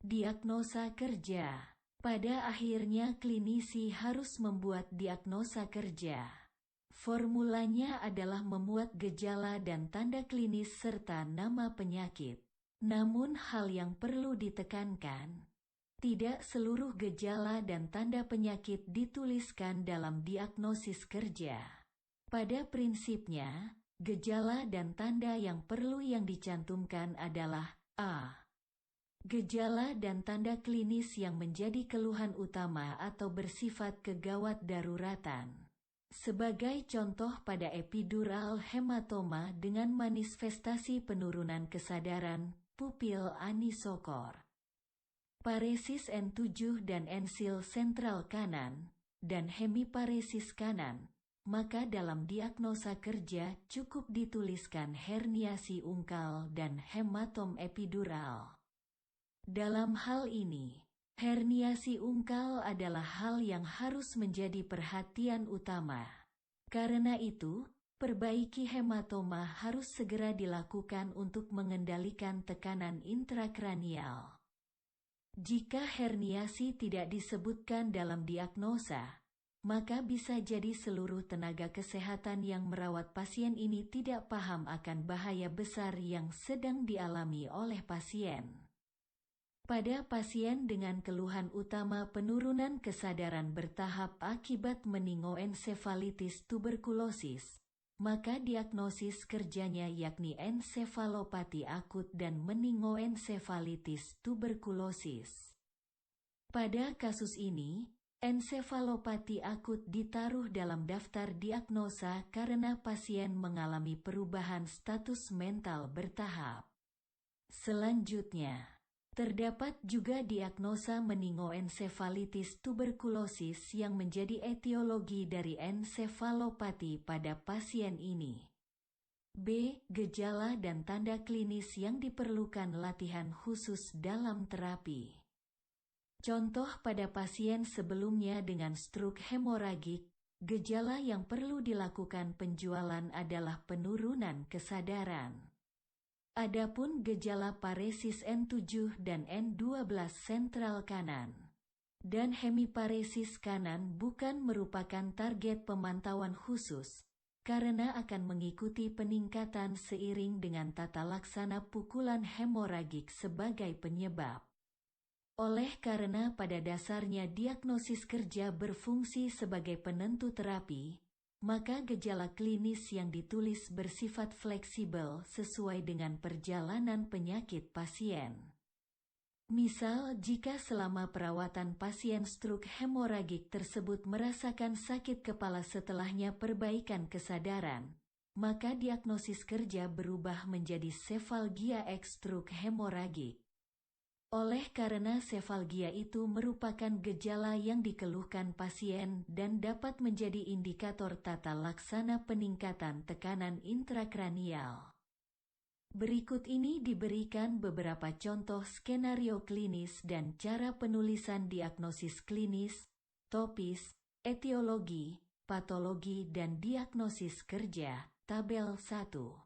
Diagnosa kerja. Pada akhirnya klinisi harus membuat diagnosa kerja. Formulanya adalah memuat gejala dan tanda klinis serta nama penyakit. Namun hal yang perlu ditekankan, tidak seluruh gejala dan tanda penyakit dituliskan dalam diagnosis kerja. Pada prinsipnya, gejala dan tanda yang perlu yang dicantumkan adalah a. Gejala dan tanda klinis yang menjadi keluhan utama atau bersifat kegawat daruratan. Sebagai contoh pada epidural hematoma dengan manifestasi penurunan kesadaran, pupil anisokor, paresis N7 dan ensil sentral kanan, dan hemiparesis kanan, maka dalam diagnosa kerja cukup dituliskan herniasi ungkal dan hematom epidural. Dalam hal ini, herniasi ungkal adalah hal yang harus menjadi perhatian utama. Karena itu, perbaiki hematoma harus segera dilakukan untuk mengendalikan tekanan intrakranial. Jika herniasi tidak disebutkan dalam diagnosa, maka bisa jadi seluruh tenaga kesehatan yang merawat pasien ini tidak paham akan bahaya besar yang sedang dialami oleh pasien. Pada pasien dengan keluhan utama penurunan kesadaran bertahap akibat meningoensefalitis tuberkulosis, maka diagnosis kerjanya yakni ensefalopati akut dan meningoensefalitis tuberkulosis. Pada kasus ini, ensefalopati akut ditaruh dalam daftar diagnosa karena pasien mengalami perubahan status mental bertahap. Selanjutnya, terdapat juga diagnosa meningoensefalitis tuberkulosis yang menjadi etiologi dari ensefalopati pada pasien ini. B. Gejala dan tanda klinis yang diperlukan latihan khusus dalam terapi. Contoh pada pasien sebelumnya dengan stroke hemoragik, gejala yang perlu dilakukan penjualan adalah penurunan kesadaran. Adapun gejala paresis N7 dan N12 sentral kanan dan hemiparesis kanan bukan merupakan target pemantauan khusus, karena akan mengikuti peningkatan seiring dengan tata laksana pukulan hemoragik sebagai penyebab. Oleh karena pada dasarnya diagnosis kerja berfungsi sebagai penentu terapi, maka gejala klinis yang ditulis bersifat fleksibel sesuai dengan perjalanan penyakit pasien. Misal, jika selama perawatan pasien stroke hemoragik tersebut merasakan sakit kepala setelahnya perbaikan kesadaran, maka diagnosis kerja berubah menjadi sefalgia X stroke hemoragik. Oleh karena sefalgia itu merupakan gejala yang dikeluhkan pasien dan dapat menjadi indikator tata laksana peningkatan tekanan intrakranial. Berikut ini diberikan beberapa contoh skenario klinis dan cara penulisan diagnosis klinis, topis, etiologi, patologi dan diagnosis kerja, tabel 1.